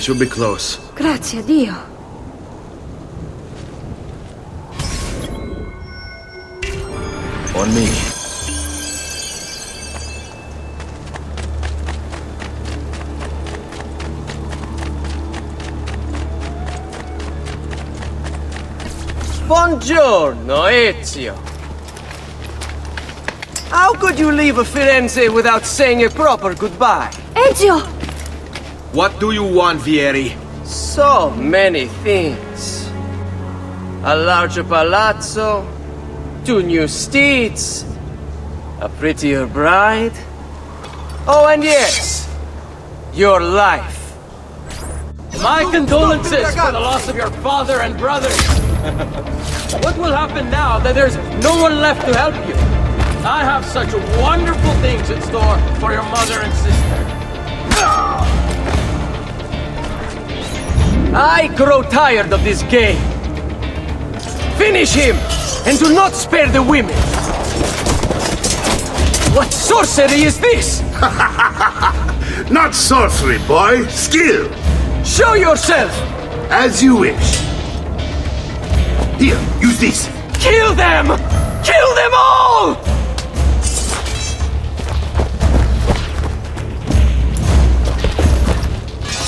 should be close. Grazie a Dio. On me. Buongiorno, Ezio. How could you leave a Firenze without saying a proper goodbye? Ezio! What do you want, Vieri? So many things. A larger palazzo, 2 new steeds, a prettier bride. Oh, and yes, your life. My condolences for the loss of your father and brothers. What will happen now that there's no one left to help you? I have such wonderful things in store for your mother and sister. I grow tired of this game. Finish him, and do not spare the women. What sorcery is this? Not sorcery, boy. Skill. Show yourself! As you wish. Here, use this. Kill them! Kill them all!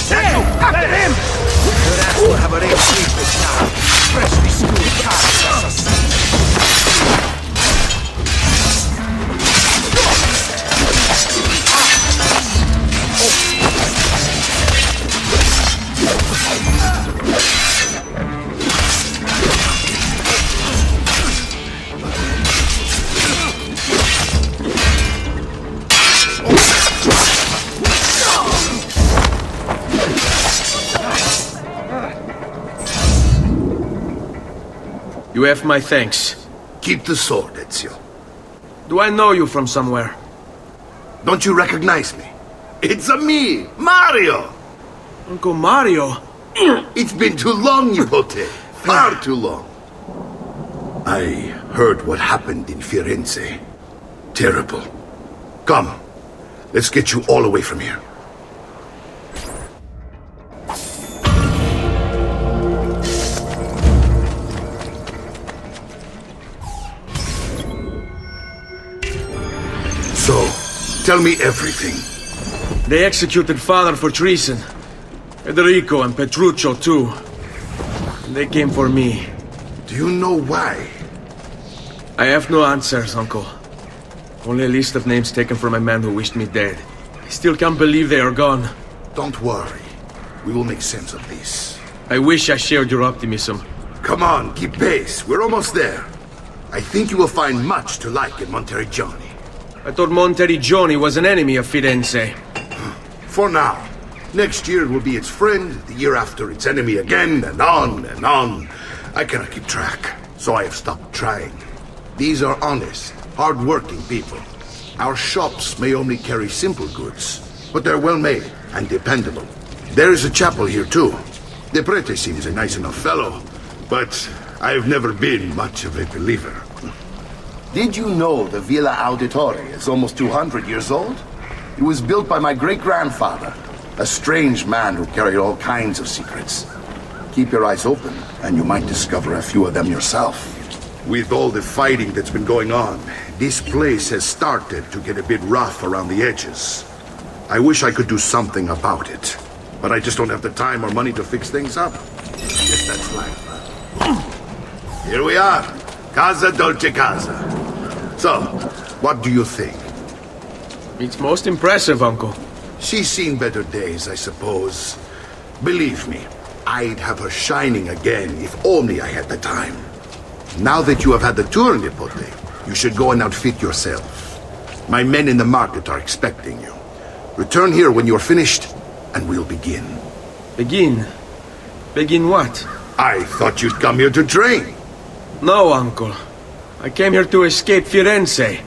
Hey, after him! Your ass will have a real sleepless now. Freshly schooled cops. You have my thanks. Keep the sword, Ezio. Do I know you from somewhere? Don't you recognize me? It's a me, Mario! Uncle Mario? It's been too long, Nipote. Far too long. I heard what happened in Firenze. Terrible. Come, let's get you all away from here. So, tell me everything. They executed father for treason. Federico and Petruccio too. And they came for me. Do you know why? I have no answers, Uncle. Only a list of names taken from a man who wished me dead. I still can't believe they are gone. Don't worry. We will make sense of this. I wish I shared your optimism. Come on, keep pace. We're almost there. I think you will find much to like in Monteriggioni. I thought Monteriggioni was an enemy of Firenze. For now. Next year it will be its friend, the year after its enemy again, and on and on. I cannot keep track, so I have stopped trying. These are honest, hard-working people. Our shops may only carry simple goods, but they're well-made and dependable. There is a chapel here, too. The prete seems a nice enough fellow, but I've never been much of a believer. Did you know the Villa Auditore is almost 200 years old? It was built by my great-grandfather, a strange man who carried all kinds of secrets. Keep your eyes open, and you might discover a few of them yourself. With all the fighting that's been going on, this place has started to get a bit rough around the edges. I wish I could do something about it, but I just don't have the time or money to fix things up. Guess that's life. Here we are. Casa Dolce Casa. So, what do you think? It's most impressive, Uncle. She's seen better days, I suppose. Believe me, I'd have her shining again if only I had the time. Now that you have had the tour, Nipote, you should go and outfit yourself. My men in the market are expecting you. Return here when you're finished, and we'll begin. Begin? Begin what? I thought you'd come here to train. No, Uncle. I came here to escape Firenze.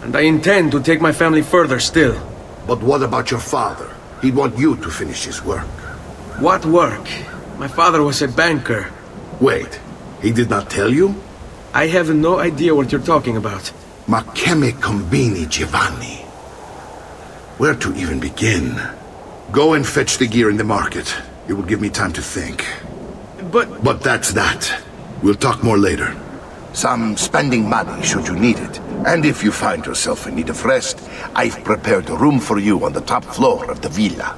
And I intend to take my family further still. But what about your father? He'd want you to finish his work. What work? My father was a banker. Wait, he did not tell you? I have no idea what you're talking about. Ma che me combini, Giovanni? Where to even begin? Go and fetch the gear in the market. It will give me time to think. But that's that. We'll talk more later. Some spending money should you need it. And if you find yourself in need of rest, I've prepared a room for you on the top floor of the villa.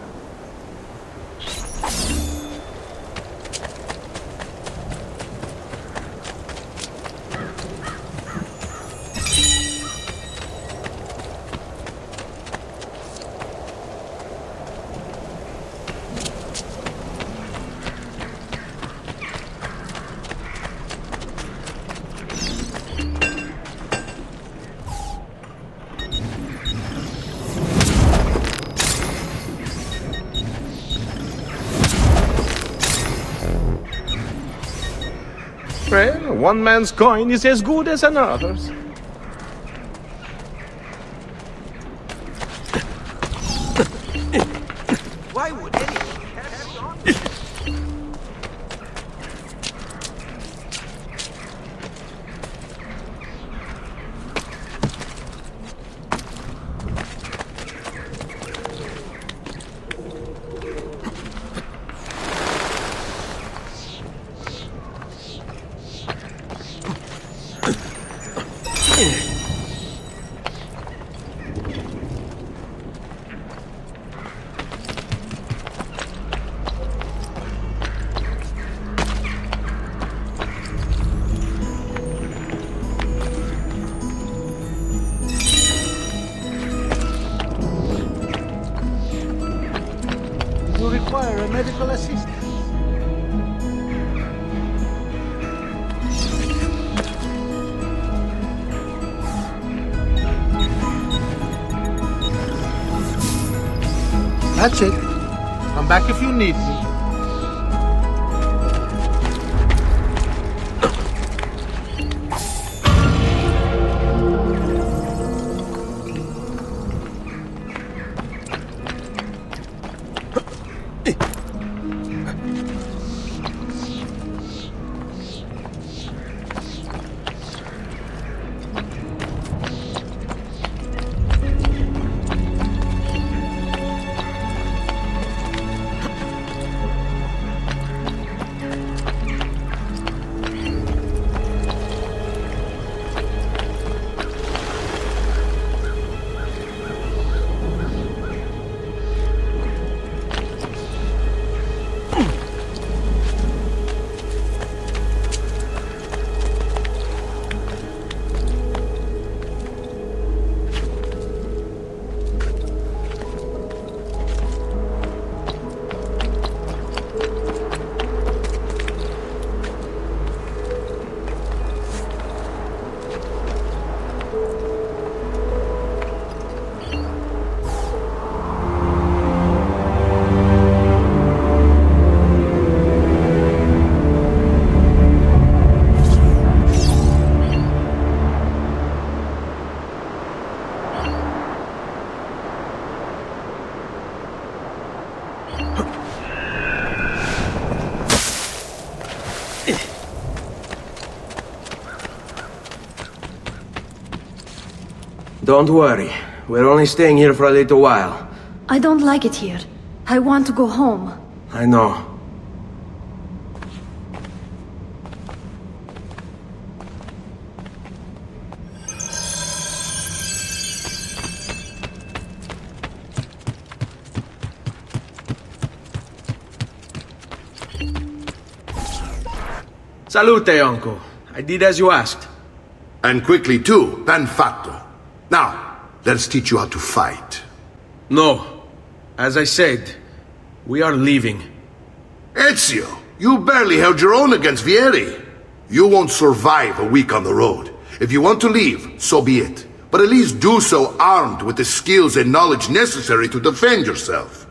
Well, one man's coin is as good as another's. Why would anyone have gone? You require a medical assistant. That's it. Come back if you need me. Don't worry. We're only staying here for a little while. I don't like it here. I want to go home. I know. Salute, uncle. I did as you asked. And quickly too, ben fatto. Now, let's teach you how to fight. No. As I said, we are leaving. Ezio, you barely held your own against Vieri. You won't survive a week on the road. If you want to leave, so be it. But at least do so armed with the skills and knowledge necessary to defend yourself.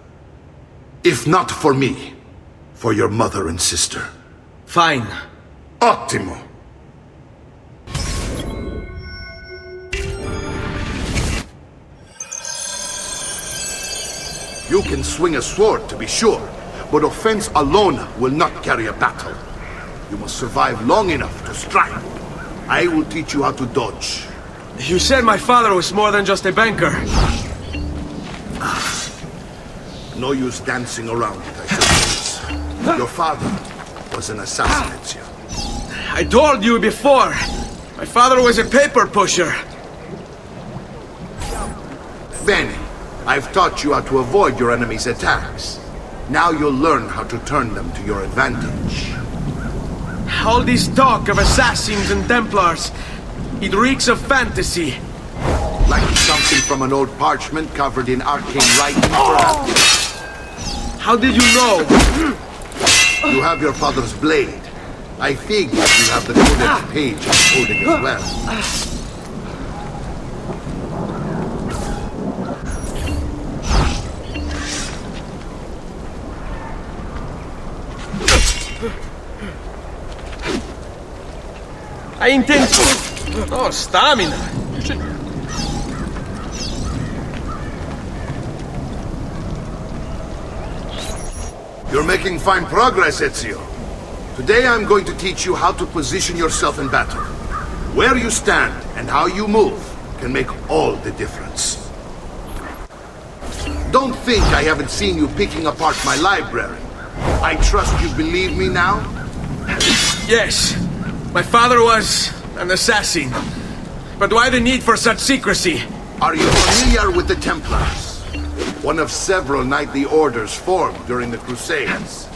If not for me, for your mother and sister. Fine. Ottimo. You can swing a sword, to be sure, but offense alone will not carry a battle. You must survive long enough to strike. I will teach you how to dodge. You said my father was more than just a banker. No use dancing around it, I suppose. Your father was an assassin, Ezio. I told you before. My father was a paper pusher. Bene, I've taught you how to avoid your enemy's attacks. Now you'll learn how to turn them to your advantage. All this talk of assassins and Templars, it reeks of fantasy. Like something from an old parchment covered in arcane writing, perhaps? How did you know? You have your father's blade. I figured you have the codex page encoding as well. I intend to... Oh, stamina. You should... You're making fine progress, Ezio. Today I'm going to teach you how to position yourself in battle. Where you stand and how you move can make all the difference. Don't think I haven't seen you picking apart my library. I trust you believe me now? Yes. My father was an assassin. But why the need for such secrecy? Are you familiar with the Templars? One of several knightly orders formed during the Crusades.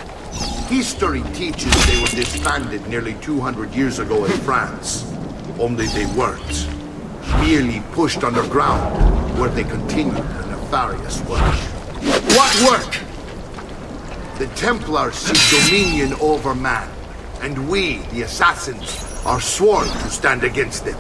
History teaches they were disbanded nearly 200 years ago in France. Only they weren't. Merely pushed underground, where they continued their nefarious work. What work? The Templars seek dominion over man, and we, the assassins, are sworn to stand against them.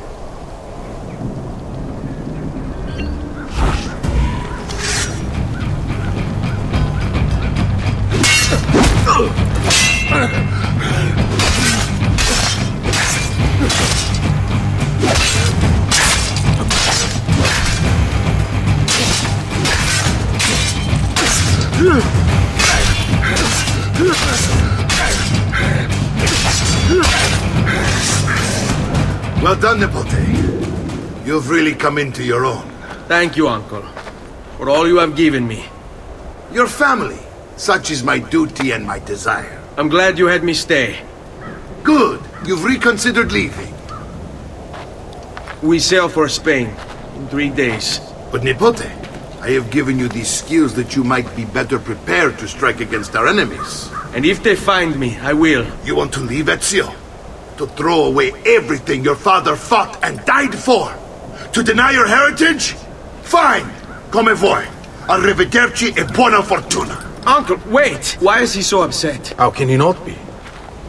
Well done, Nipote. You've really come into your own. Thank you, Uncle, for all you have given me. Your family. Such is my duty and my desire. I'm glad you had me stay. Good. You've reconsidered leaving. We sail for Spain in 3 days. But Nipote, I have given you these skills that you might be better prepared to strike against our enemies. And if they find me, I will. You want to leave, Ezio? To throw away everything your father fought and died for? To deny your heritage? Fine! Come vuoi. Arrivederci e buona fortuna. Uncle, wait! Why is he so upset? How can he not be?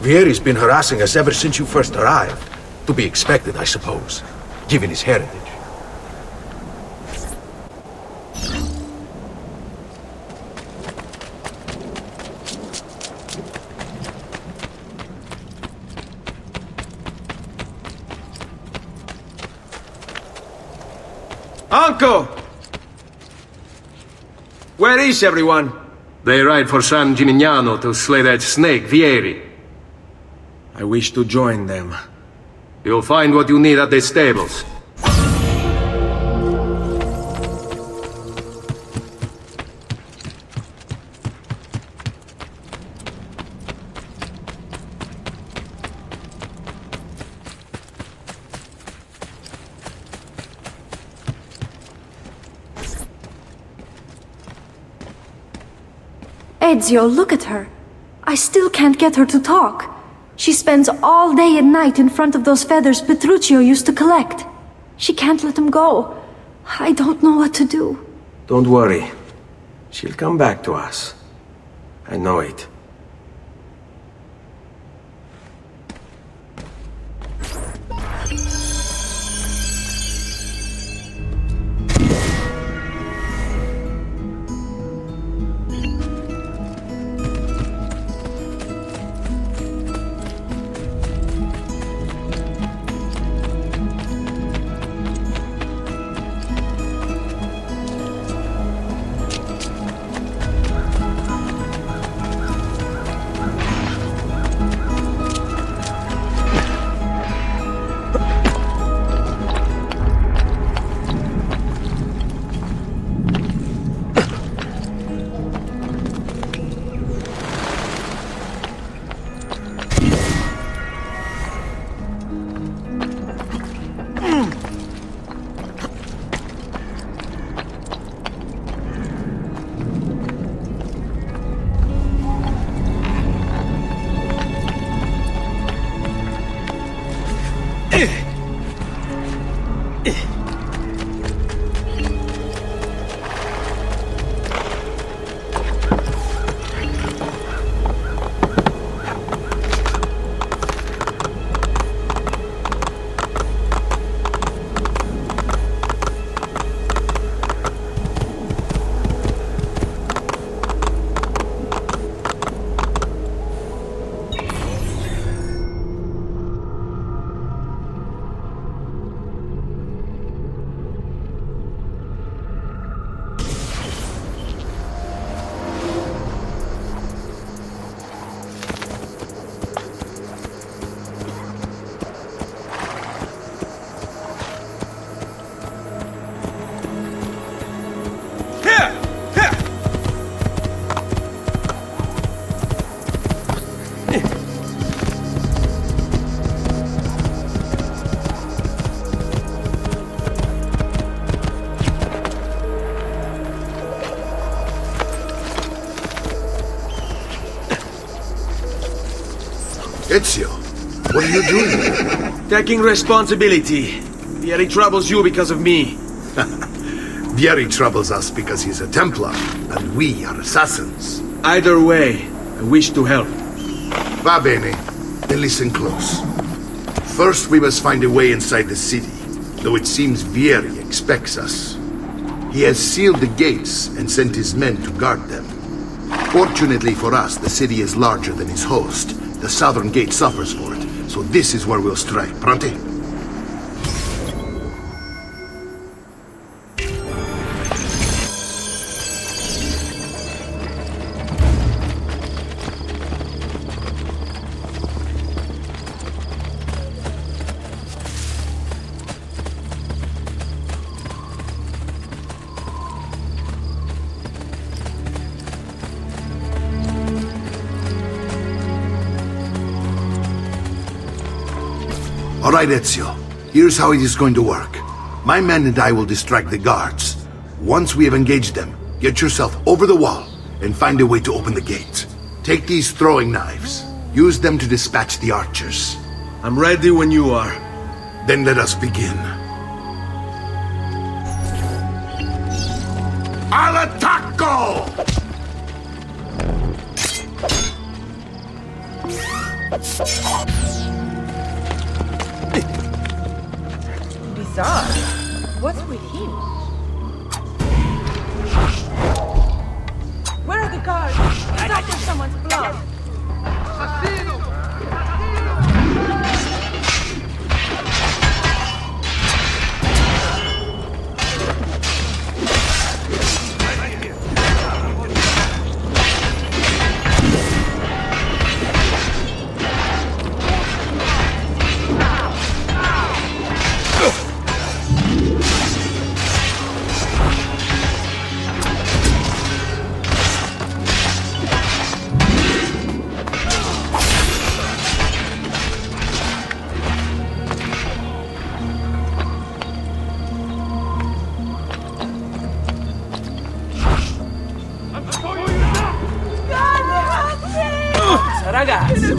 Vieri's been harassing us ever since you first arrived. To be expected, I suppose, given his heritage. Uncle! Where is everyone? They ride for San Gimignano to slay that snake, Vieri. I wish to join them. You'll find what you need at the stables. Ezio, look at her. I still can't get her to talk. She spends all day and night in front of those feathers Petruchio used to collect. She can't let them go. I don't know what to do. Don't worry. She'll come back to us. I know it. Ezio, what are you doing? Taking responsibility. Vieri troubles you because of me. Vieri troubles us because he's a Templar, and we are assassins. Either way, I wish to help. Va bene, then listen close. First, we must find a way inside the city, though it seems Vieri expects us. He has sealed the gates and sent his men to guard them. Fortunately for us, the city is larger than its host. The southern gate suffers for it, so this is where we'll strike. Pronti? All right, Ezio. Here's how it is going to work. My men and I will distract the guards. Once we have engaged them, get yourself over the wall and find a way to open the gate. Take these throwing knives. Use them to dispatch the archers. I'm ready when you are. Then let us begin. Al attacco! Bizarre. What's with him? Where are the guards? He's after someone's blood. Ragazzi,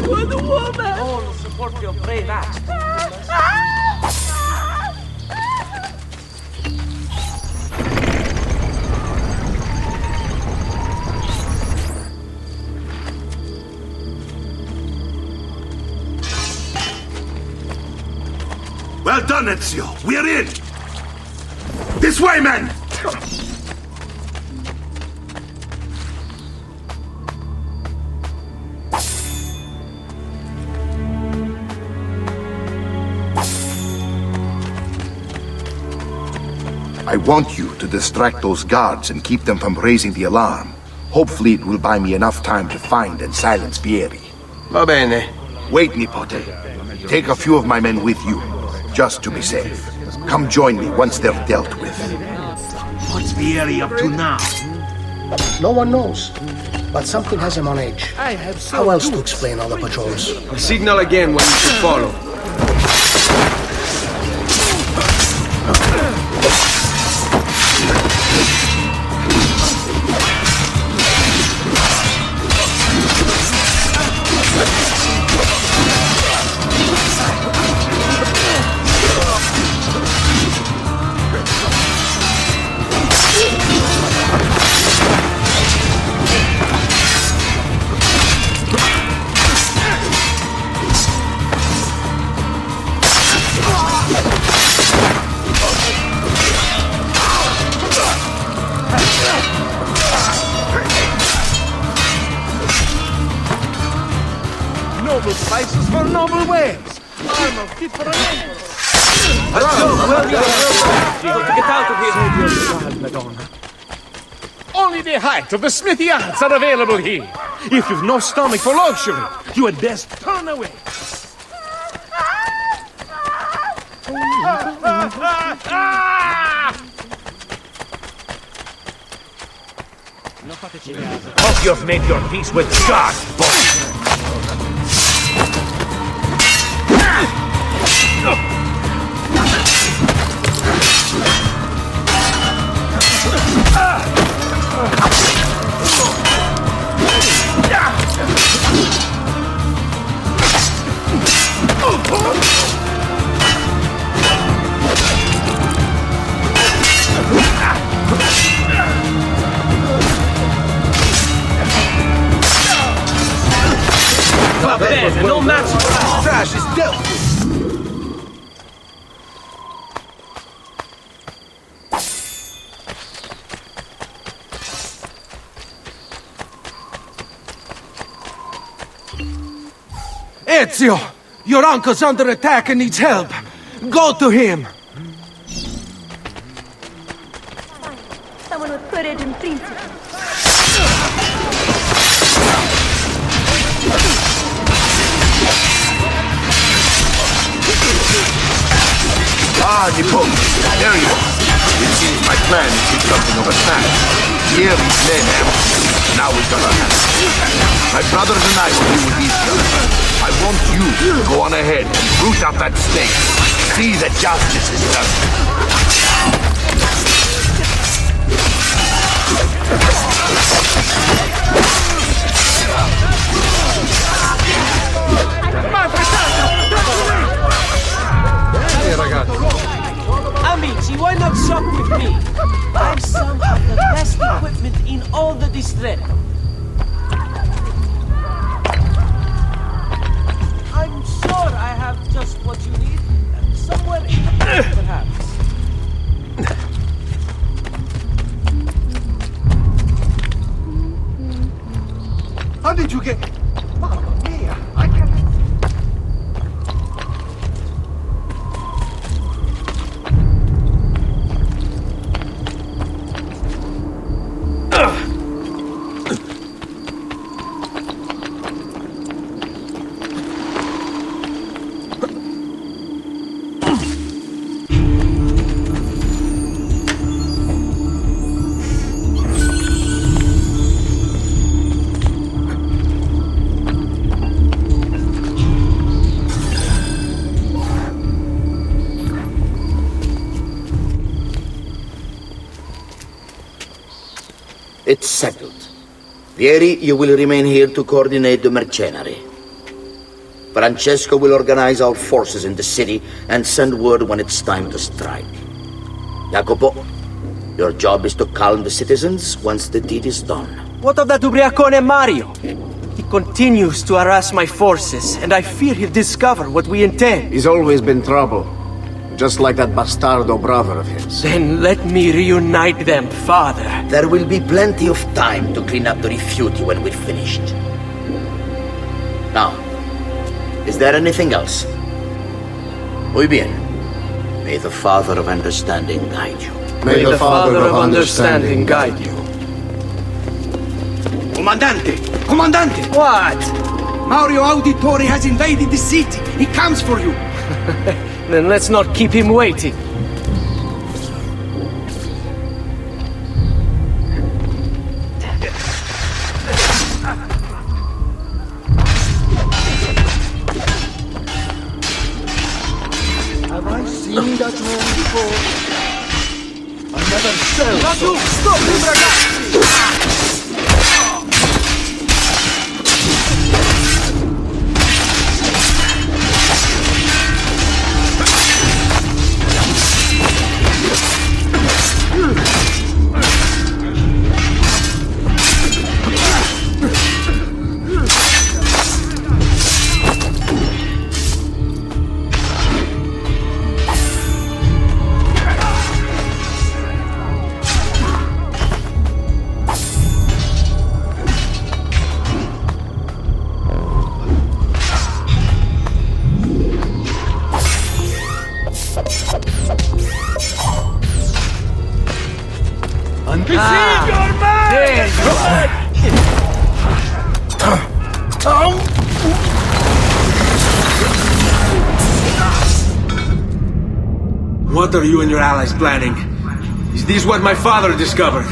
all support your brave act. Well done, Ezio. We're in! This way, men! I want you to distract those guards and keep them from raising the alarm. Hopefully it will buy me enough time to find and silence Vieri. Va bene. Wait, Nipote. Take a few of my men with you, just to be safe. Come join me once they're dealt with. What's Vieri up to now? No one knows, but something has him on edge. How else to explain all the patrols? I signal again when you should follow. slaves! Armor fit for an emperor! Get out of here! Save your child, Madonna. Only the height of the smithy arts are available here. If you've no stomach for luxury, you had best turn away. Hope you've made your peace with God, boss. No match for us. Trash is dealt with. Ezio! Your uncle's under attack and needs help. Go to him! Someone with courage and principle. Ah, Nippon, there you are. It seems my plan is in something of a snap. Here these men have. Now we've got our hands. My brothers and I will be with these guys. I want you to go on ahead and root out that snake. See that justice is done. Amici, why not shop with me? I've some of the best equipment in all the district. I'm sure I have just what you need. Somewhere in the back, perhaps. How did you get... Mamma mia! I can't... It's settled. Vieri, you will remain here to coordinate the mercenary. Francesco will organize our forces in the city and send word when it's time to strike. Jacopo, your job is to calm the citizens once the deed is done. What of that ubriacone Mario? He continues to harass my forces, and I fear he'll discover what we intend. He's always been trouble. Just like that bastardo brother of his. Then let me reunite them, father. There will be plenty of time to clean up the rifiuti when we're finished. Now, is there anything else? Muy bien. May the Father of Understanding guide you. May the Father of Understanding guide you. Comandante! Comandante! What? Mario Auditore has invaded the city. He comes for you. Then let's not keep him waiting. Have I seen that man before? I never saw. Radu, stop him, ragazzi! What are you and your allies planning? Is this what my father discovered?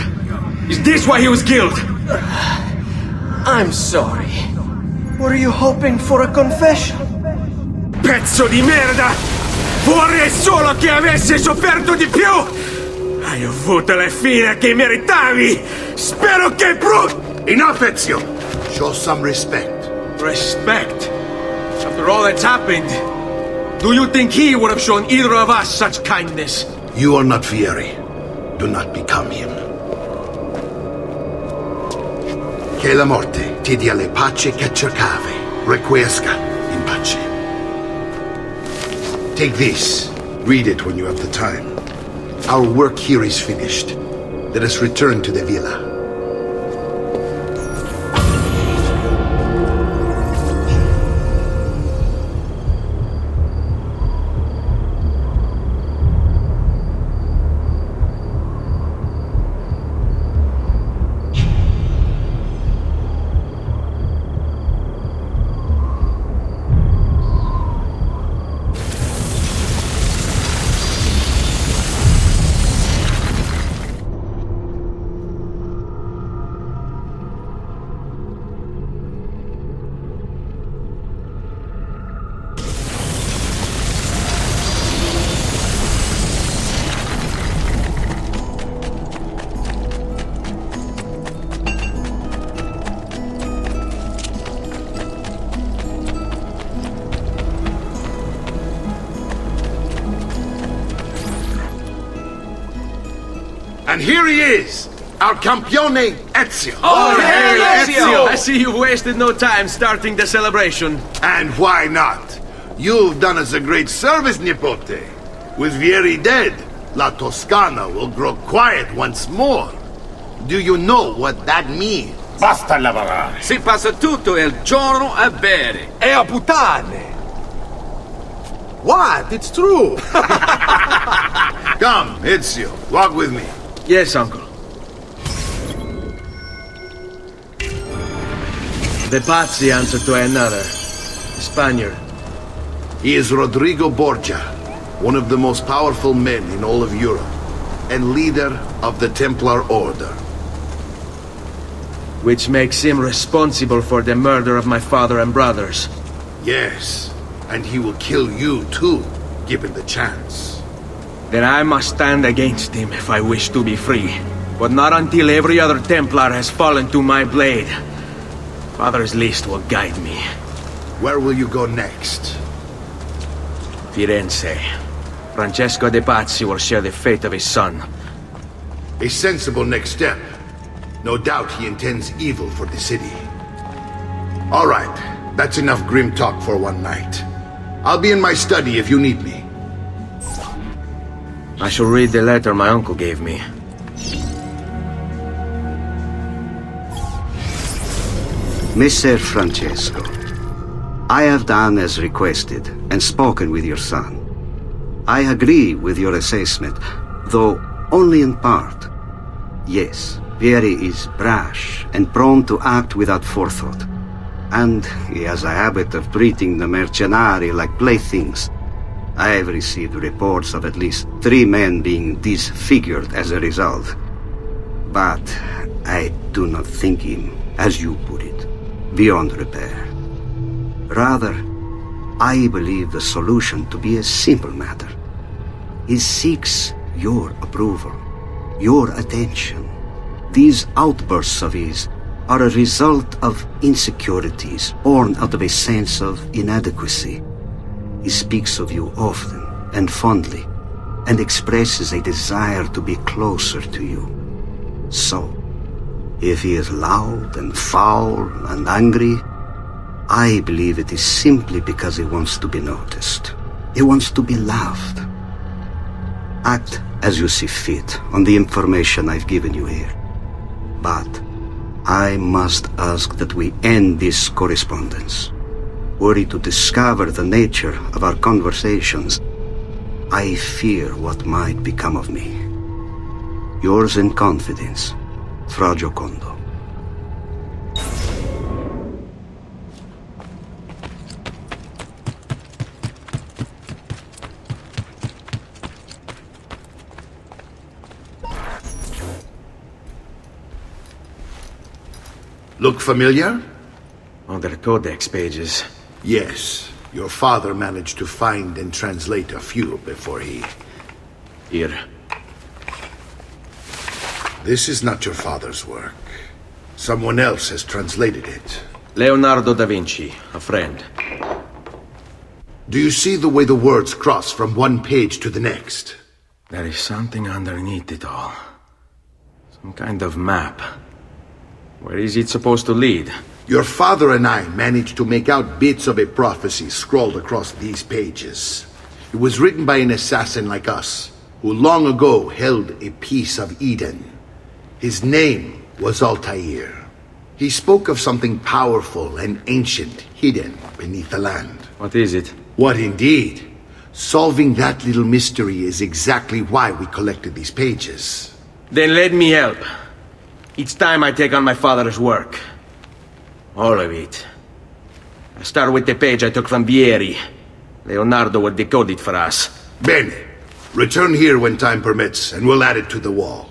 Is this why he was killed? I'm sorry. Were you hoping for a confession? Pezzo di merda! Vorrei solo che avessi sofferto di più! Hai avuto la fine che meritavi! Spero che Enough, Ezio! Show some respect. Respect? After all that's happened, do you think he would have shown either of us such kindness? You are not Fieri. Do not become him. Che la morte ti dia le pace che cercavi. Requiesca in pace. Take this. Read it when you have the time. Our work here is finished. Let us return to the villa. And here he is, our campione Ezio. Oh, hail Ezio! I see you've wasted no time starting the celebration. And why not? You've done us a great service, Nipote. With Vieri dead, La Toscana will grow quiet once more. Do you know what that means? Basta lavorare. Si passa tutto il giorno a bere. E a puttane! What? It's true! Come, Ezio, walk with me. Yes, uncle. The Pazzi answer to another. A Spaniard. He is Rodrigo Borgia, one of the most powerful men in all of Europe, and leader of the Templar Order. Which makes him responsible for the murder of my father and brothers. Yes, and he will kill you too, given the chance. Then I must stand against him if I wish to be free. But not until every other Templar has fallen to my blade. Father's list will guide me. Where will you go next? Firenze. Francesco de Pazzi will share the fate of his son. A sensible next step. No doubt he intends evil for the city. All right, that's enough grim talk for one night. I'll be in my study if you need me. I shall read the letter my uncle gave me. Messer Francesco, I have done as requested and spoken with your son. I agree with your assessment, though only in part. Yes, Vieri is brash and prone to act without forethought. And he has a habit of treating the mercenari like playthings. I have received reports of at least 3 men being disfigured as a result. But I do not think him, as you put it, beyond repair. Rather, I believe the solution to be a simple matter. He seeks your approval, your attention. These outbursts of his are a result of insecurities born out of a sense of inadequacy. He speaks of you often and fondly, and expresses a desire to be closer to you. So, if he is loud and foul and angry, I believe it is simply because he wants to be noticed. He wants to be loved. Act as you see fit on the information I've given you here. But I must ask that we end this correspondence. Were he to discover the nature of our conversations, I fear what might become of me. Yours in confidence, Fra Giocondo. Look familiar? On their codex pages. Yes. Your father managed to find and translate a few before he... Here. This is not your father's work. Someone else has translated it. Leonardo da Vinci, a friend. Do you see the way the words cross from one page to the next? There is something underneath it all. Some kind of map. Where is it supposed to lead? Your father and I managed to make out bits of a prophecy scrawled across these pages. It was written by an assassin like us, who long ago held a piece of Eden. His name was Altair. He spoke of something powerful and ancient hidden beneath the land. What is it? What indeed? Solving that little mystery is exactly why we collected these pages. Then let me help. It's time I take on my father's work. All of it. I start with the page I took from Vieri. Leonardo will decode it for us. Bene. Return here when time permits, and we'll add it to the wall.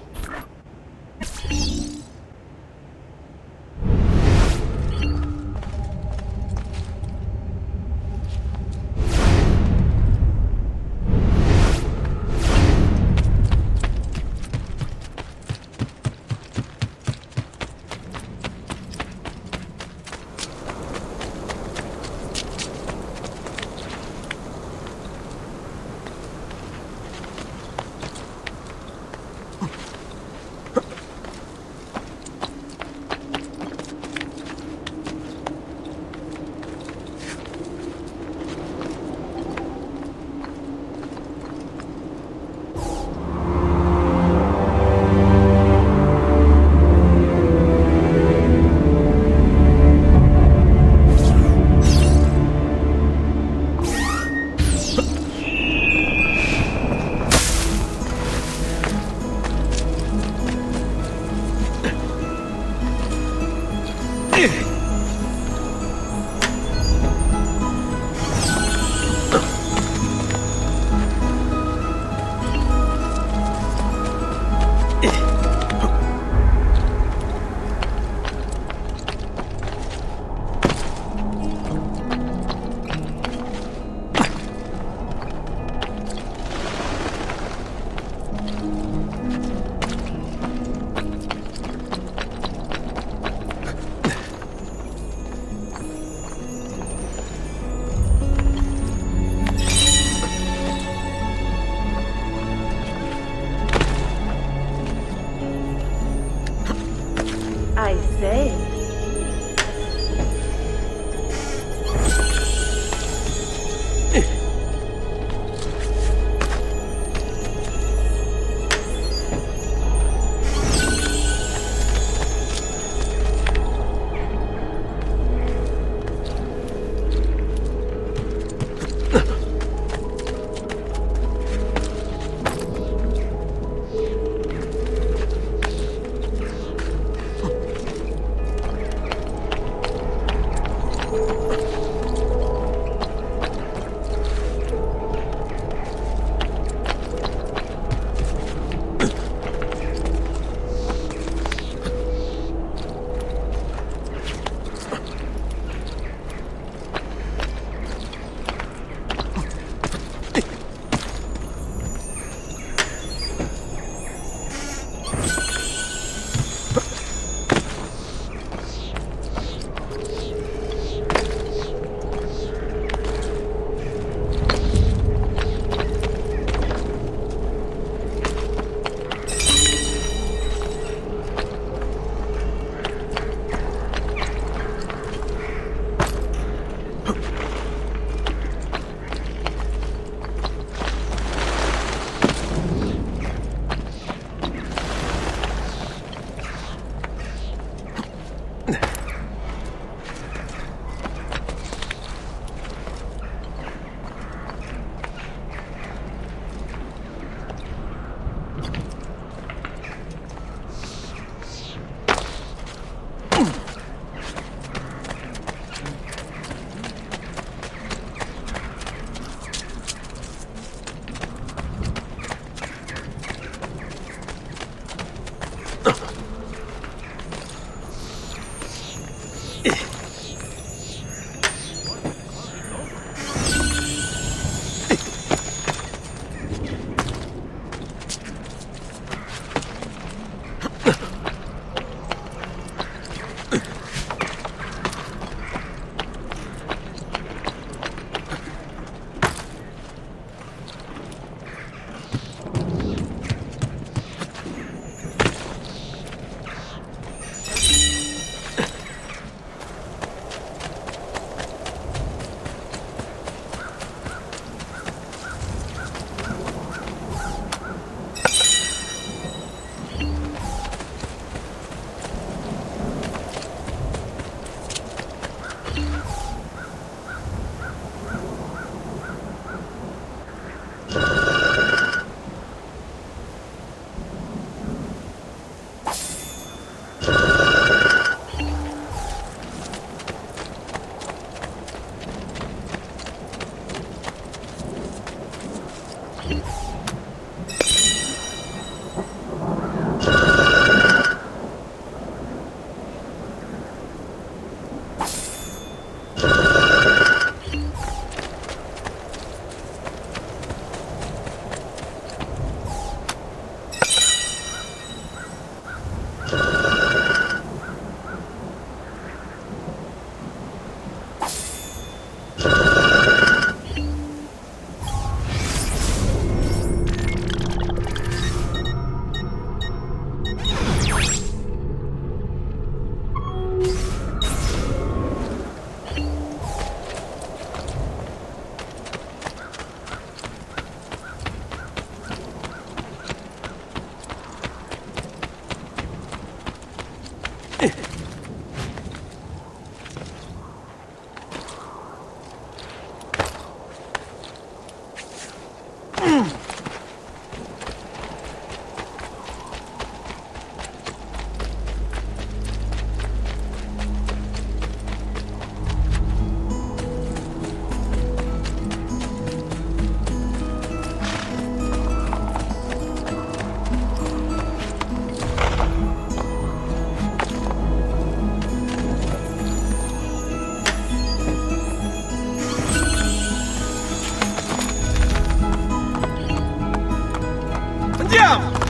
Andiamo!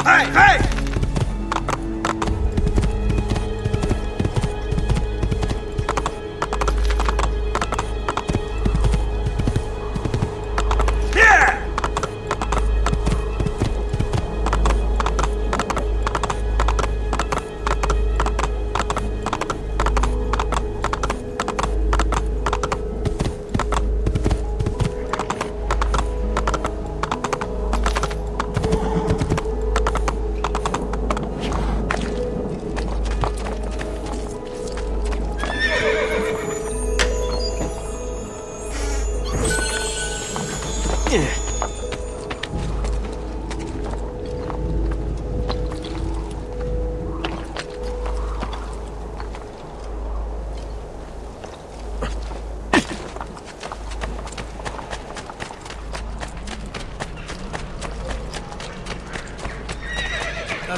Hey, hey! Yeah!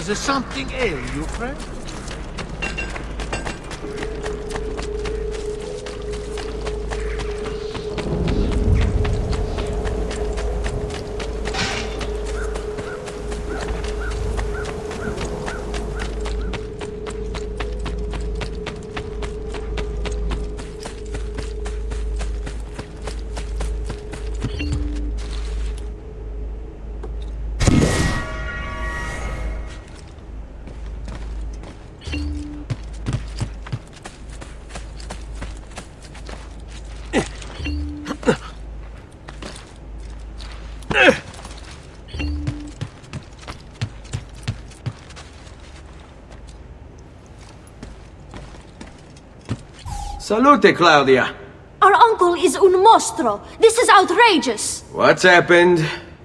Does something ail you, friend? Salute, Claudia. Our uncle is un mostro. This is outrageous. What's happened?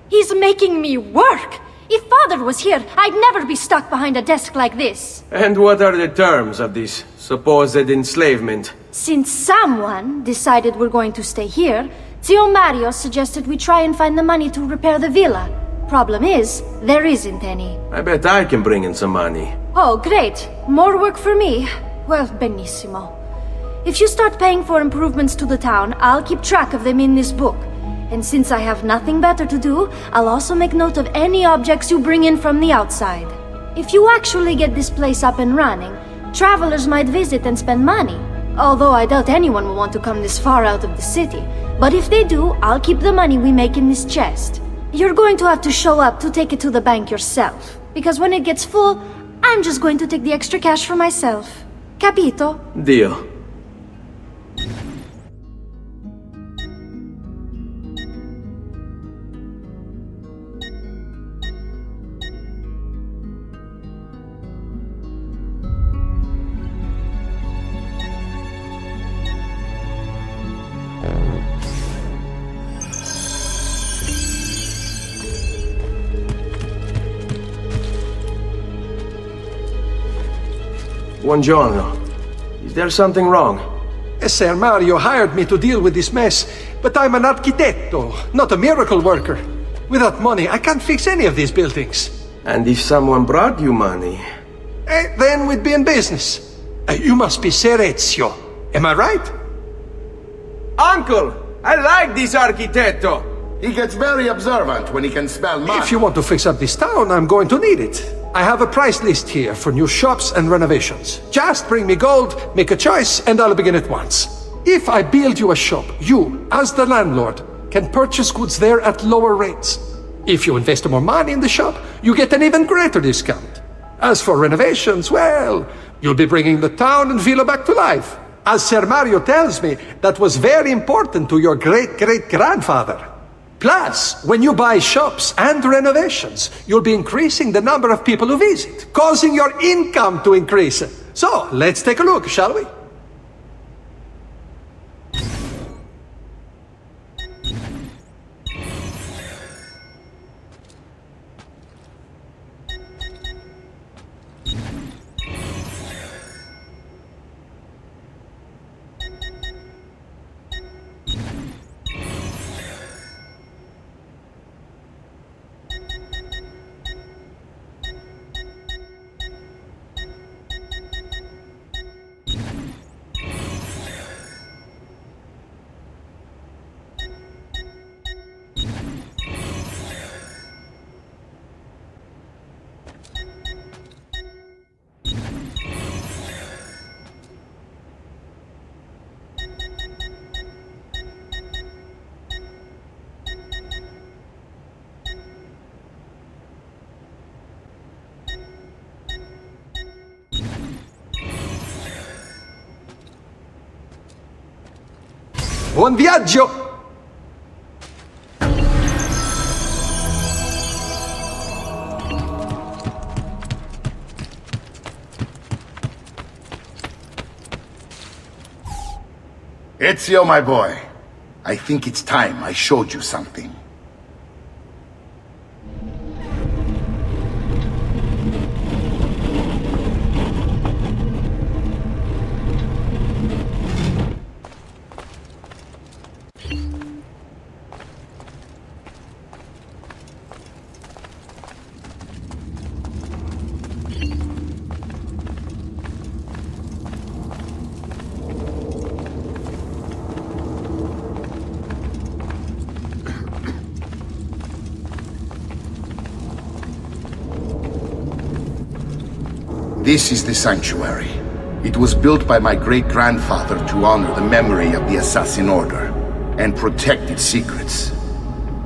He's making me work. If Father was here, I'd never be stuck behind a desk like this. And what are the terms of this supposed enslavement? Since someone decided we're going to stay here, Zio Mario suggested we try and find the money to repair the villa. Problem is, there isn't any. I bet I can bring in some money. Oh, great. More work for me. Well, benissimo. If you start paying for improvements to the town, I'll keep track of them in this book. And since I have nothing better to do, I'll also make note of any objects you bring in from the outside. If you actually get this place up and running, travelers might visit and spend money. Although I doubt anyone will want to come this far out of the city. But if they do, I'll keep the money we make in this chest. You're going to have to show up to take it to the bank yourself. Because when it gets full, I'm just going to take the extra cash for myself. Capito? Deal. Buongiorno. Is there something wrong? Ser Mario hired me to deal with this mess, but I'm an architetto, not a miracle worker. Without money, I can't fix any of these buildings. And if someone brought you money? Then we'd be in business. You must be Ser Ezio. Am I right? Uncle! I like this architetto! He gets very observant when he can smell money. If you want to fix up this town, I'm going to need it. I have a price list here for new shops and renovations. Just bring me gold, make a choice, and I'll begin at once. If I build you a shop, you, as the landlord, can purchase goods there at lower rates. If you invest more money in the shop, you get an even greater discount. As for renovations, well, you'll be bringing the town and villa back to life. As Ser Mario tells me, that was very important to your great-great-grandfather. Plus, when you buy shops and renovations, you'll be increasing the number of people who visit, causing your income to increase. So, let's take a look, shall we? Buon viaggio! Ezio, my boy, I think it's time I showed you something. This is the sanctuary. It was built by my great-grandfather to honor the memory of the Assassin Order and protect its secrets.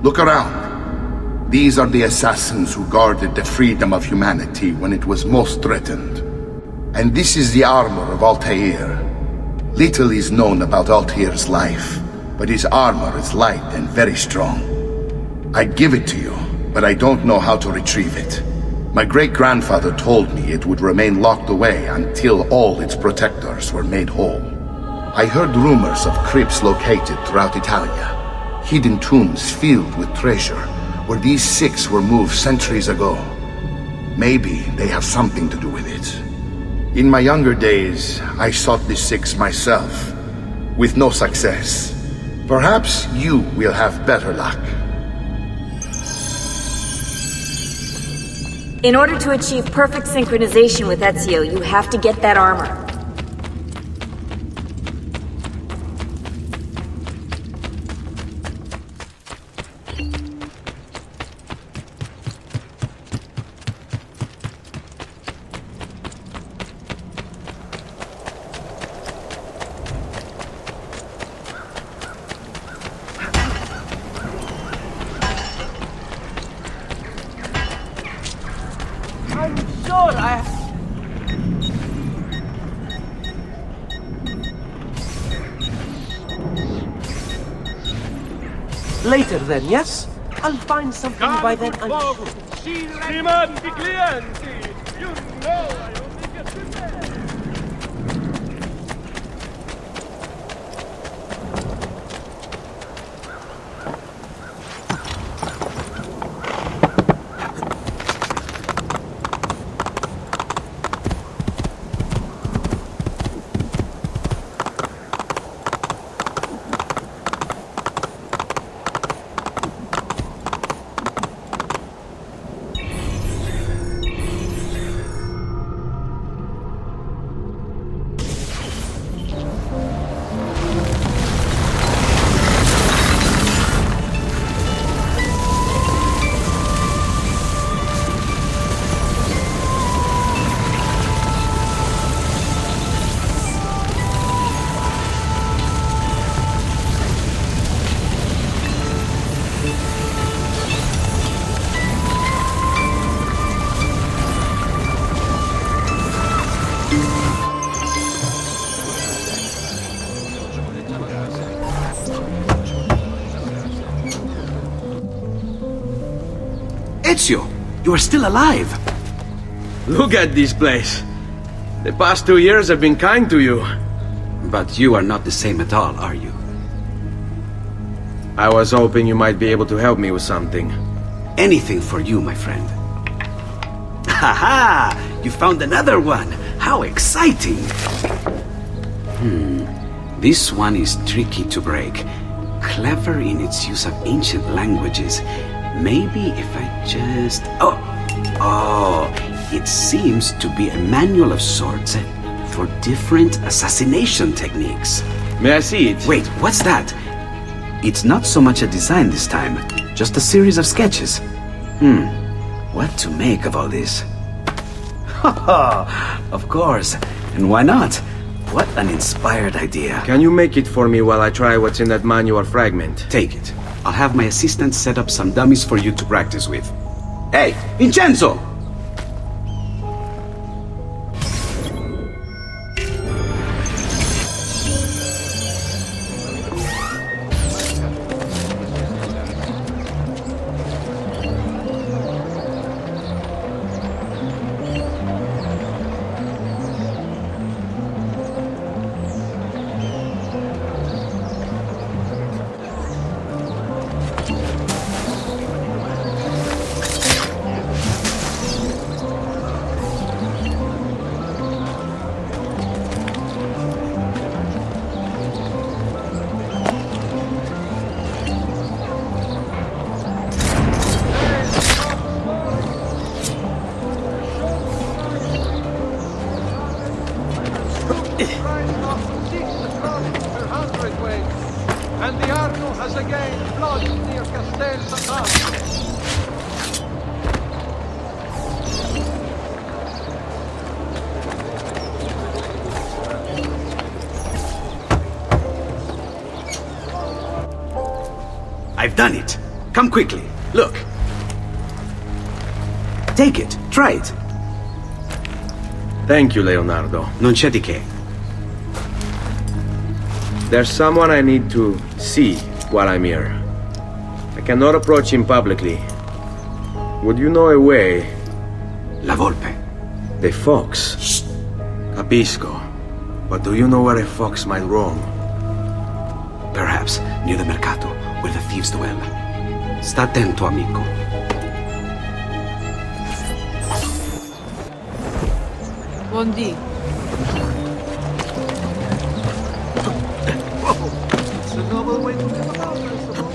Look around. These are the assassins who guarded the freedom of humanity when it was most threatened. And this is the armor of Altair. Little is known about Altair's life, but his armor is light and very strong. I'd give it to you, but I don't know how to retrieve it. My great-grandfather told me it would remain locked away until all its protectors were made whole. I heard rumors of crypts located throughout Italia, hidden tombs filled with treasure, where these six were moved centuries ago. Maybe they have something to do with it. In my younger days, I sought the six myself, with no success. Perhaps you will have better luck. In order to achieve perfect synchronization with Ezio, you have to get that armor. Later then, yes? I'll find something by then. Stimanti clienti, you know I only get to bed. Ezio, you are still alive. Look at this place. The past 2 years have been kind to you. But you are not the same at all, are you? I was hoping you might be able to help me with something. Anything for you, my friend. Ha-ha! You found another one! How exciting! This one is tricky to break. Clever in its use of ancient languages. Maybe if I just... Oh, it seems to be a manual of sorts for different assassination techniques. May I see it? Wait, what's that? It's not so much a design this time, just a series of sketches. What to make of all this? Of course, and why not? What an inspired idea. Can you make it for me while I try what's in that manual fragment? Take it. I'll have my assistant set up some dummies for you to practice with. Hey, Vincenzo! And the Arno has again lodged near Castel Sant'Angelo. I've done it. Come quickly. Look. Take it. Try it. Thank you, Leonardo. Non c'è di che. There's someone I need to see while I'm here. I cannot approach him publicly. Would you know a way? La volpe. The fox. Shh. Capisco. But do you know where a fox might roam? Perhaps near the mercato, where the thieves dwell. Sta attento, amico. Buondì. It's a noble way to live about, I suppose.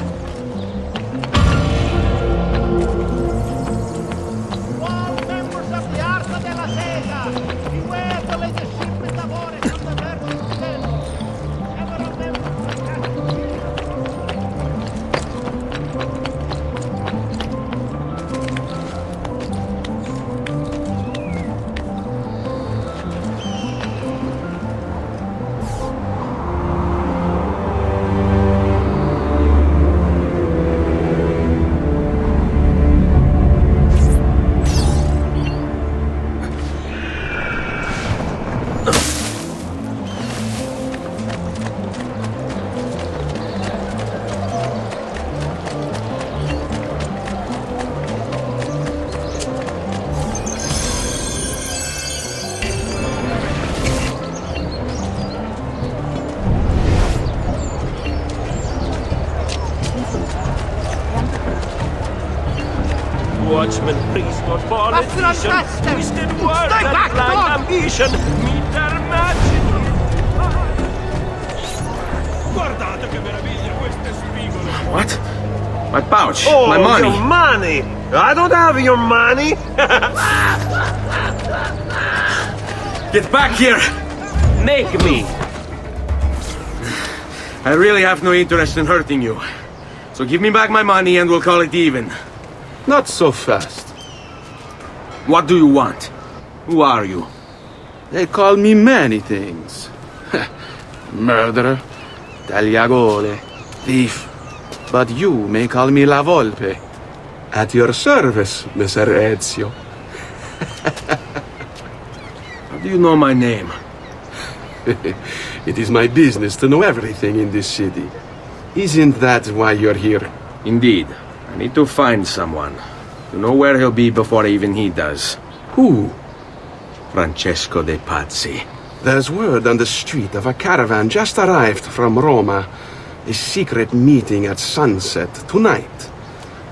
All members of the Arca della Sega, beware the leadership with the war and the verbo of Zeno. Ever remember the castle. Watchman, priest, not politician, twisted word and blind ambition, meet their matching. Guardate che meraviglia queste spigole! What? My pouch! Oh, my money! Your money! I don't have your money! Get back here! Make me! I really have no interest in hurting you. So give me back my money and we'll call it even. Not so fast. What do you want? Who are you? They call me many things. Murderer, tagliagole, thief. But you may call me La Volpe. At your service, Messer Ezio. How do you know my name? It is my business to know everything in this city. Isn't that why you're here? Indeed. I need to find someone. To know where he'll be before even he does. Who? Francesco de Pazzi. There's word on the street of a caravan just arrived from Roma. A secret meeting at sunset tonight.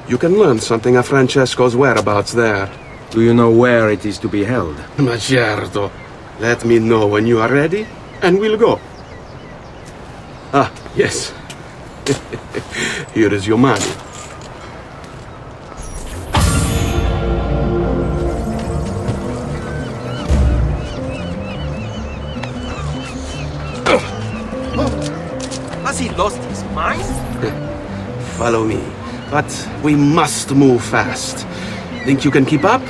You can learn something of Francesco's whereabouts there. Do you know where it is to be held? Ma certo. Let me know when you are ready, and we'll go. Ah, yes. Here is your money. Has he lost his mind? Follow me. But we must move fast. Think you can keep up?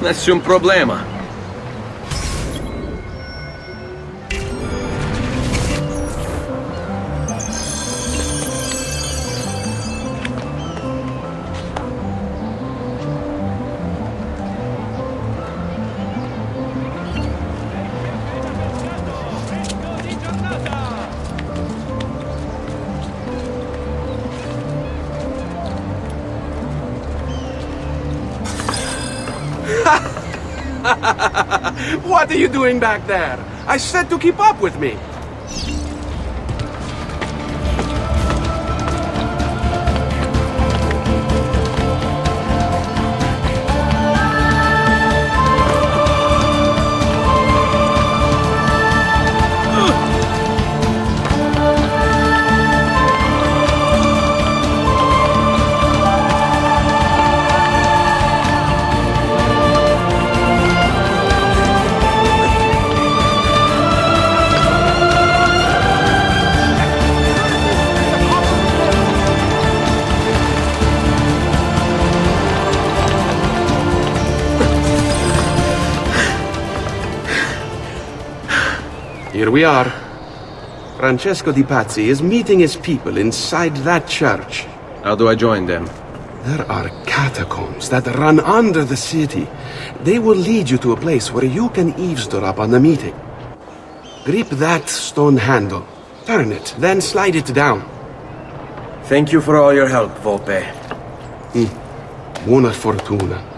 Nessun problema. What are you doing back there? I said to keep up with me. Here we are. Francesco Di Pazzi is meeting his people inside that church. How do I join them? There are catacombs that run under the city. They will lead you to a place where you can eavesdrop on the meeting. Grip that stone handle. Turn it, then slide it down. Thank you for all your help, Volpe. Buona fortuna.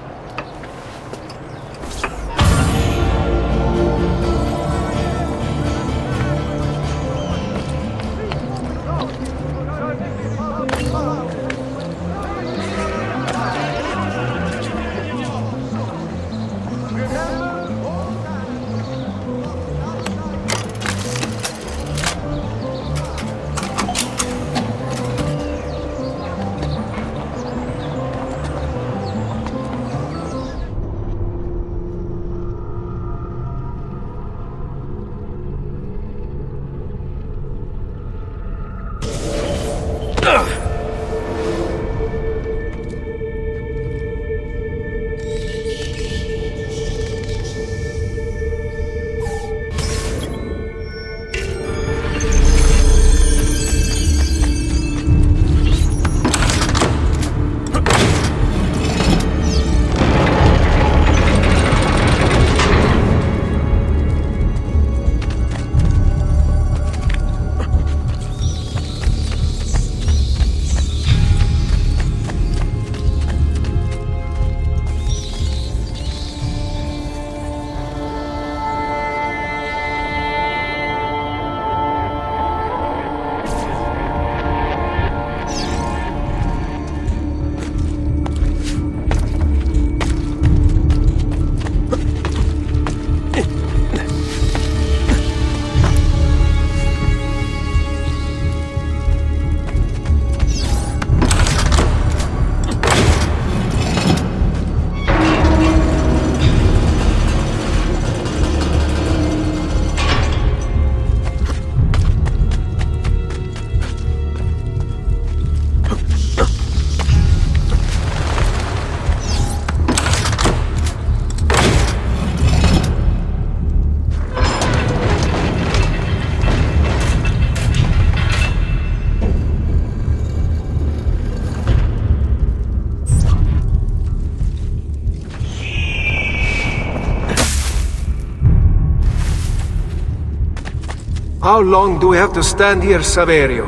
How long do we have to stand here, Saverio?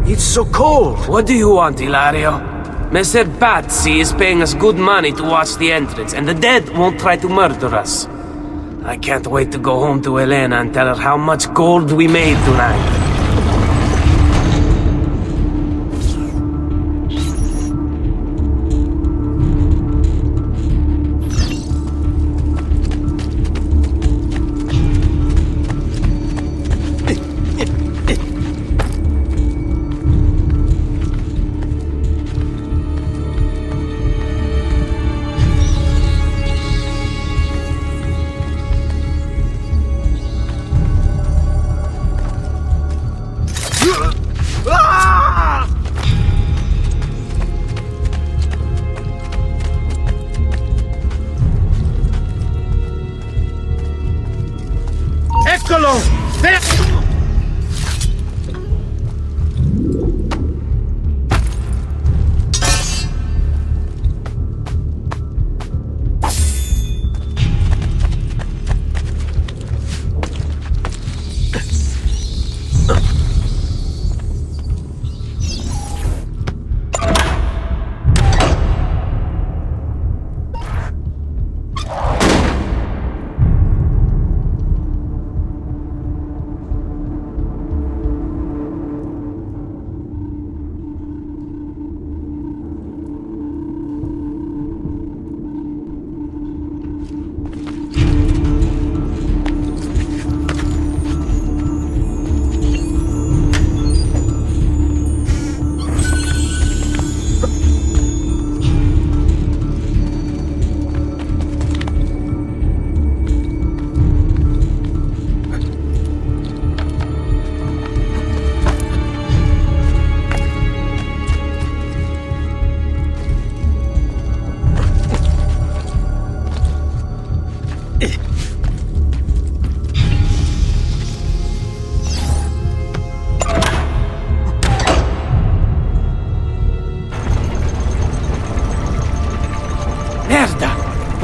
It's so cold. What do you want, Ilario? Messer Pazzi is paying us good money to watch the entrance, and the dead won't try to murder us. I can't wait to go home to Elena and tell her how much gold we made tonight.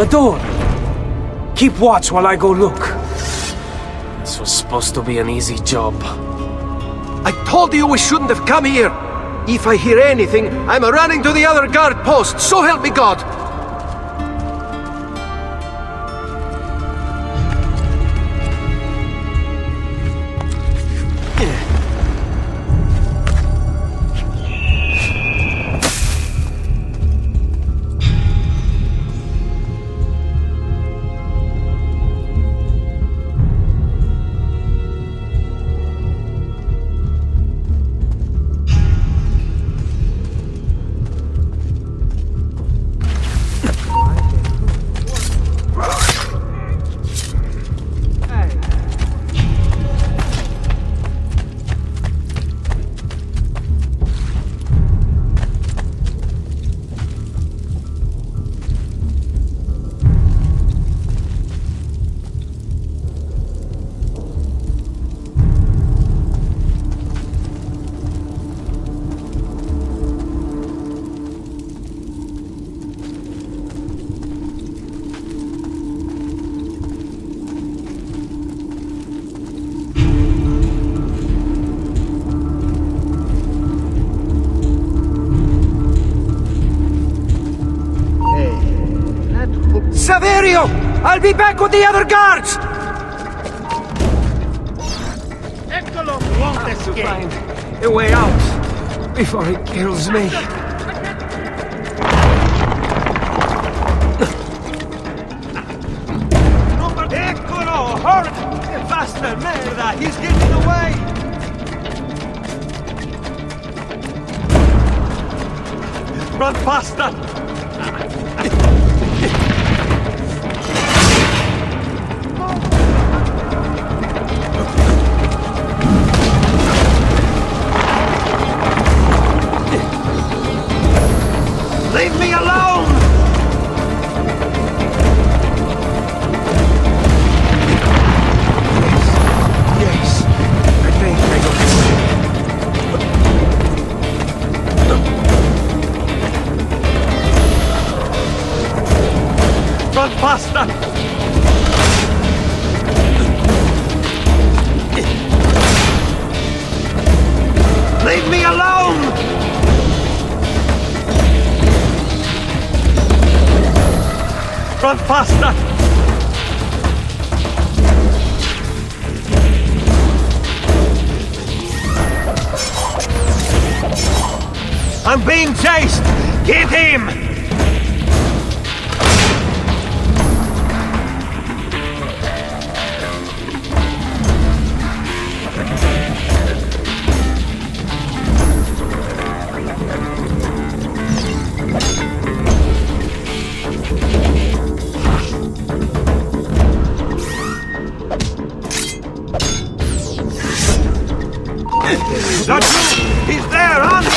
The door! Keep watch while I go look. This was supposed to be an easy job. I told you we shouldn't have come here! If I hear anything, I'm running to the other guard post, so help me God! Saverio! I'll be back with the other guards! Eccolo! Won't escape! Find a way out before he kills me. Eccolo! Hurry! Faster, merda! He's getting away! Run faster! Leave me alone! Yes, I think I got it. Run faster! Leave me alone! Run faster! I'm being chased! Get him! That's you! He's there, on him!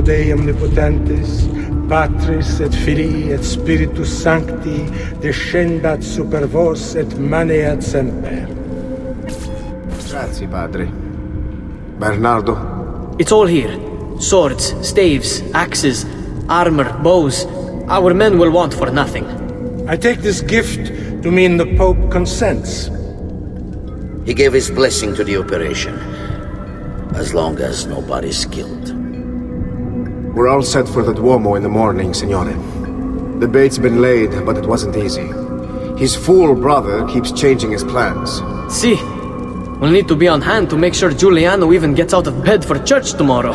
Dei omnipotentes, Patris et Filii et Spiritus Sancti, descendat super vos et maneat semper. Grazie, Padre. Bernardo? It's all here. Swords, staves, axes, armor, bows. Our men will want for nothing. I take this gift to mean the Pope consents. He gave his blessing to the operation, as long as nobody's killed. We're all set for the Duomo in the morning, Signore. The bait's been laid, but it wasn't easy. His fool brother keeps changing his plans. See, we'll need to be on hand to make sure Giuliano even gets out of bed for church tomorrow.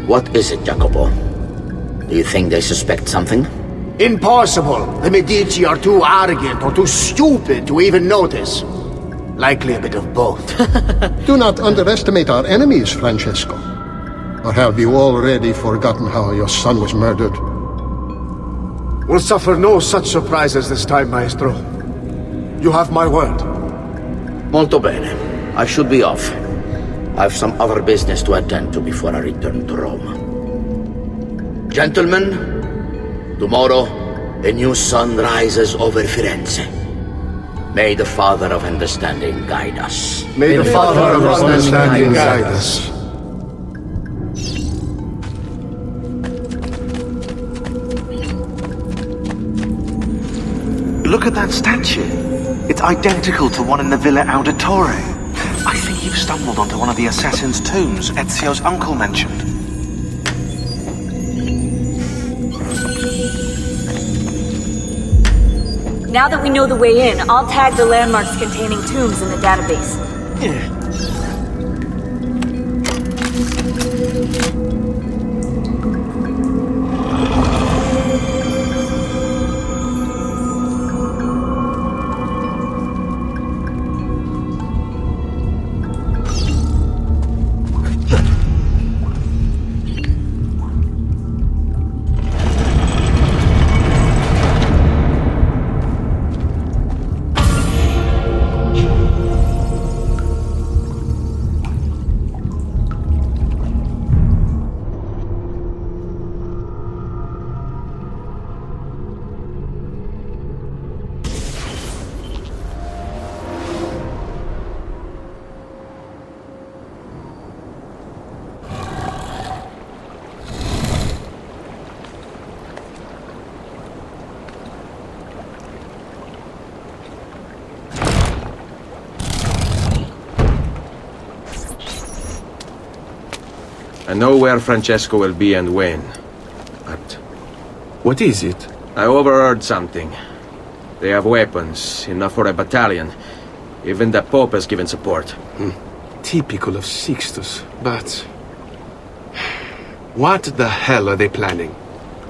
What is it, Jacopo? Do you think they suspect something? Impossible! The Medici are too arrogant or too stupid to even notice. Likely a bit of both. Do not underestimate our enemies, Francesco. Or have you already forgotten how your son was murdered? We'll suffer no such surprises this time, Maestro. You have my word. Molto bene. I should be off. I've some other business to attend to before I return to Rome. Gentlemen, tomorrow, a new sun rises over Firenze. May the Father of Understanding guide us. May the Father of Understanding guide us. Look at that statue. It's identical to one in the Villa Auditore. I think you've stumbled onto one of the assassin's tombs Ezio's uncle mentioned. Now that we know the way in, I'll tag the landmarks containing tombs in the database. I know where Francesco will be and when, but... What is it? I overheard something. They have weapons, enough for a battalion. Even the Pope has given support. Typical of Sixtus, but... What the hell are they planning?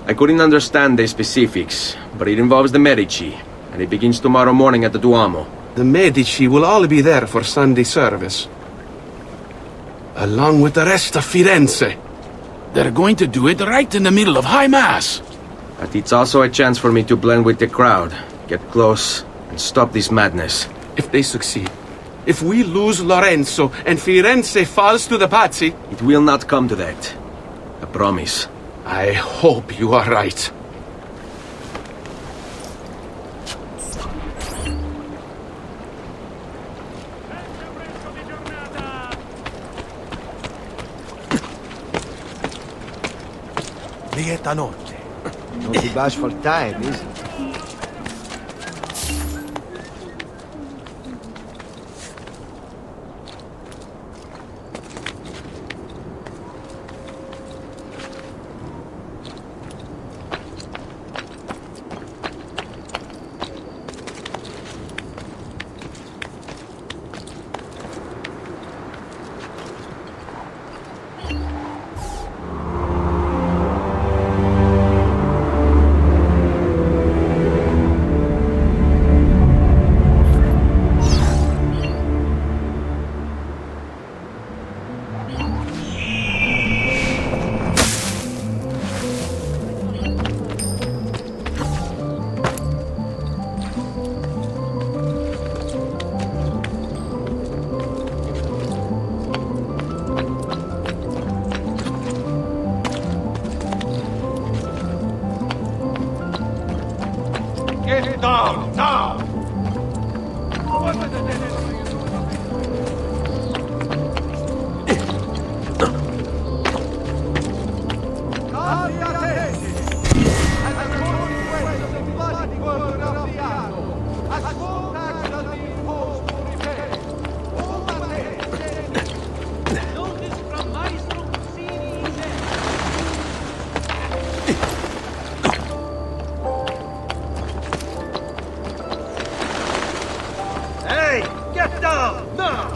I couldn't understand the specifics, but it involves the Medici, and it begins tomorrow morning at the Duomo. The Medici will all be there for Sunday service. Along with the rest of Firenze. They're going to do it right in the middle of High Mass. But it's also a chance for me to blend with the crowd, get close, and stop this madness. If they succeed, if we lose Lorenzo and Firenze falls to the Pazzi... It will not come to that. I promise. I hope you are right. Lieta notte. No be bashful time, is it? down, now! Hey, get down, now!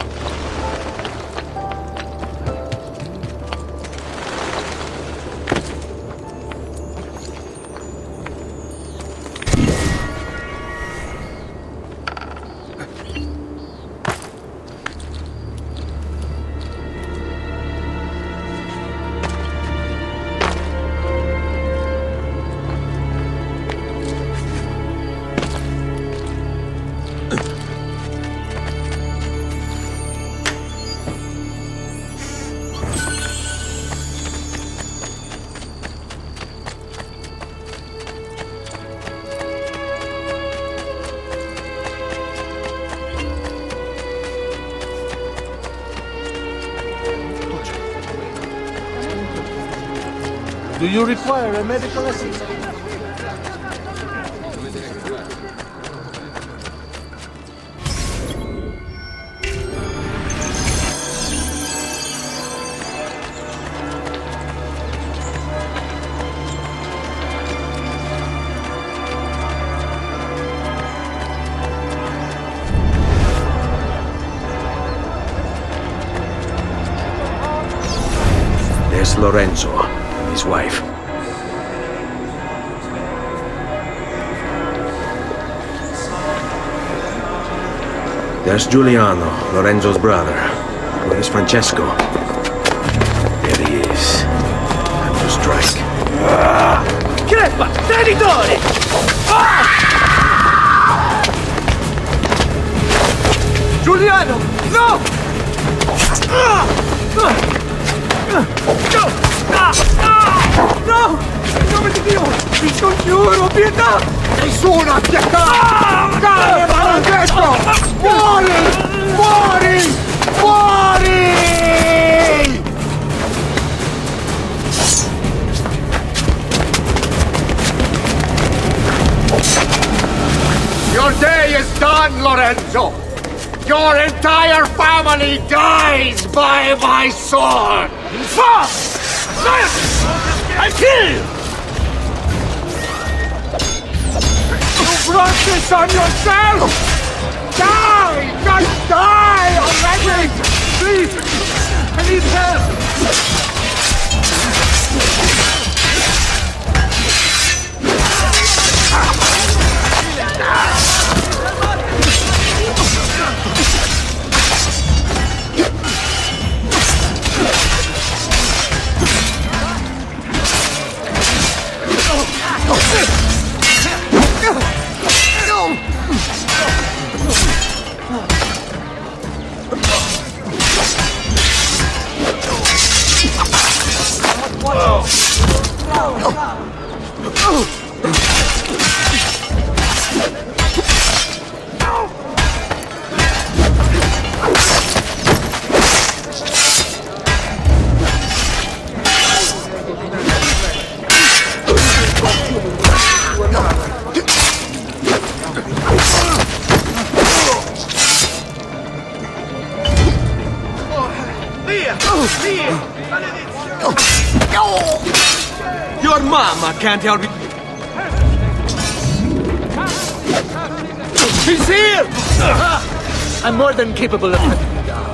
Do you require a medical assistant? There's Lorenzo and his wife. There's Giuliano, Lorenzo's brother. Where is Francesco? There he is. Time to strike. Crepa! Traditore! Giuliano! No! No! In nome di Dio! Vi congiuro, pietà! Nessuno attaccare! Cade, maledetto! Muori! Muori! Muori! Your day is done, Lorenzo! Your entire family dies by my sword! Fuck! I kill you! You brought this on yourself! Die! Just die already! Please! I need help! Your mama can't help you. He's here! I'm more than capable of hunting you down.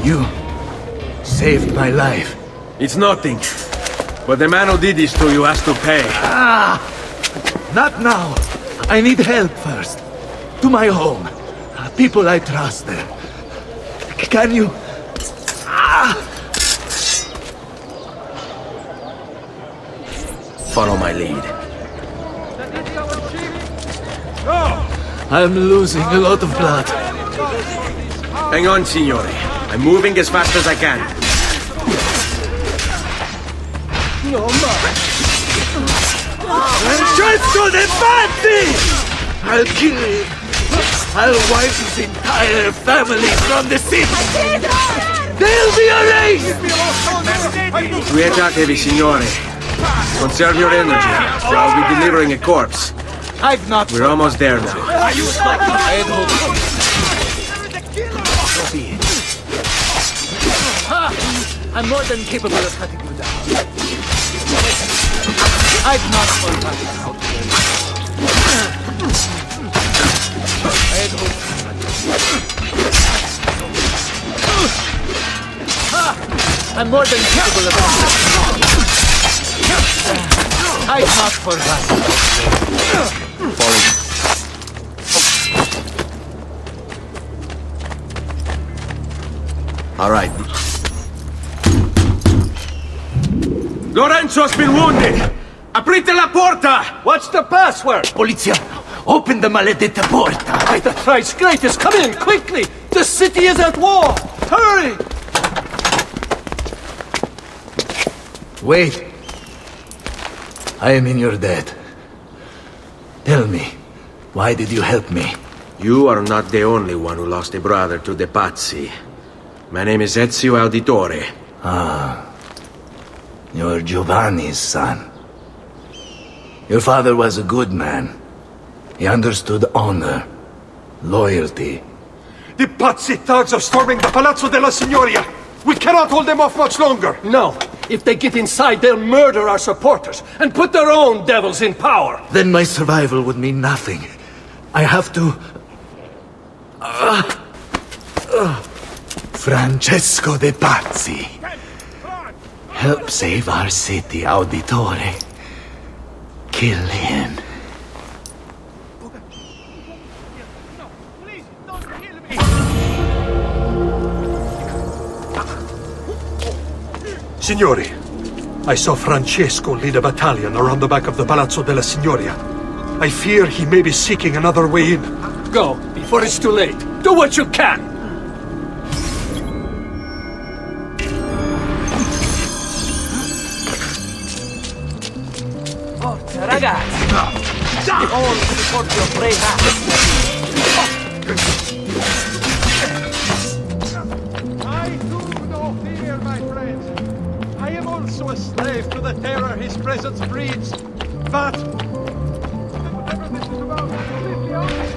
You saved my life. It's nothing. But the man who did this to you has to pay. Not now. I need help first. To my home. People I trust there. Can you... Follow my lead. I'm losing a lot of blood. Hang on, signore. I'm moving as fast as I can. No, Francesco de Pazzi! I'll kill him. I'll wipe his entire family from the city. They'll be erased! Quietatevi, signore. Conserve your energy, or I'll be delivering a corpse. I've not... We're almost there now. I'm more than capable of cutting you down. I've not forgotten how to do I'm more than capable of I've not forgotten. Follow me. All right. Lorenzo's been wounded! Aprite la porta! What's the password? Poliziano, open the maledetta porta! By the thrice greatest, come in, quickly! The city is at war! Hurry! Wait. I am in your debt. Tell me, why did you help me? You are not the only one who lost a brother to the Pazzi. My name is Ezio Auditore. Ah. You're Giovanni's son. Your father was a good man. He understood honor, loyalty. The Pazzi thugs are storming the Palazzo della Signoria! We cannot hold them off much longer! No. If they get inside, they'll murder our supporters and put their own devils in power. Then my survival would mean nothing. I have to... Francesco de Pazzi. Help save our city, Auditore. Kill him. Signori, I saw Francesco lead a battalion around the back of the Palazzo della Signoria. I fear he may be seeking another way in. Go, before it's too late. Do what you can! Forza, ragazzi! All support your brave ass! A slave to the terror his presence breeds, but whatever this is about, completely honest.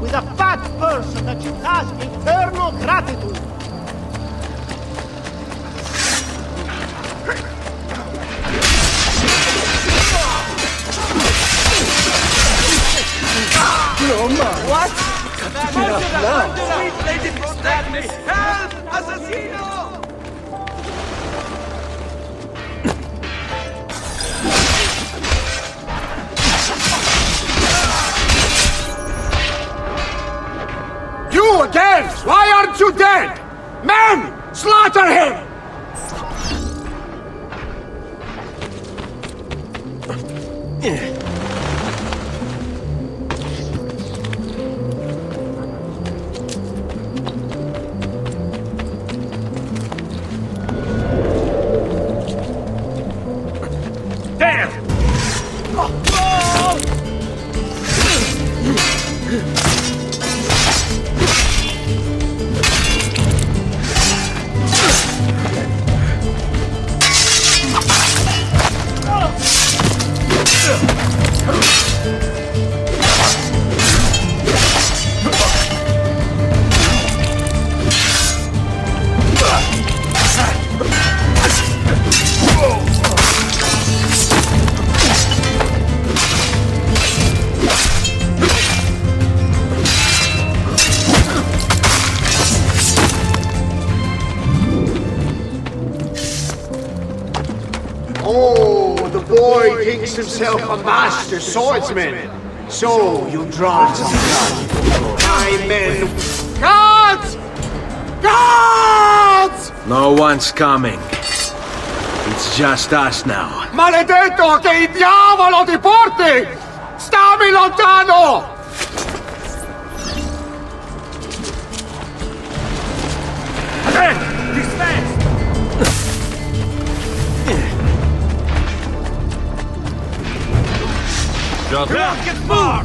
With a fat person that you has eternal gratitude. No, man. What? Now. Sweet lady, protect me! Help! Assassino! You again! Why aren't you dead? Men! Slaughter him! There! thinks himself a master swordsman. So you draw some blood. My men... Guards! Guards! No one's coming. It's just us now. Maledetto che il diavolo ti porti! Stammi lontano! Get far!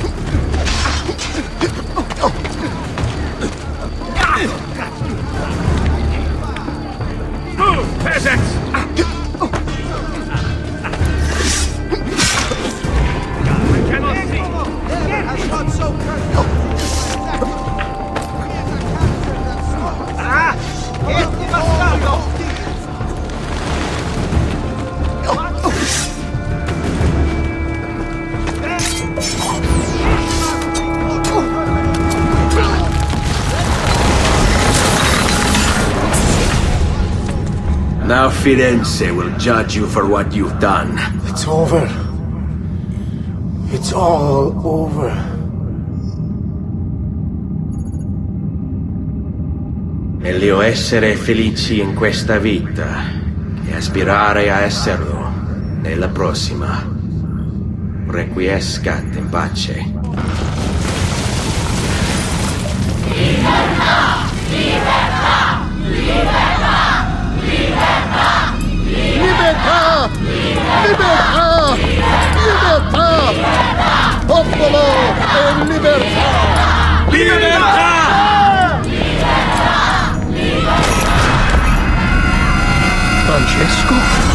Move, peasants! I cannot see. Has got so Now Firenze will judge you for what you've done. It's over. It's all over. Meglio essere felici in questa vita e aspirare a esserlo nella prossima. Requiescat in pace. Libertà! Libertà! Libertà! Libertà! Libertà! Libertà! Libertà! Popolo e libertà! Libertà! Francesco?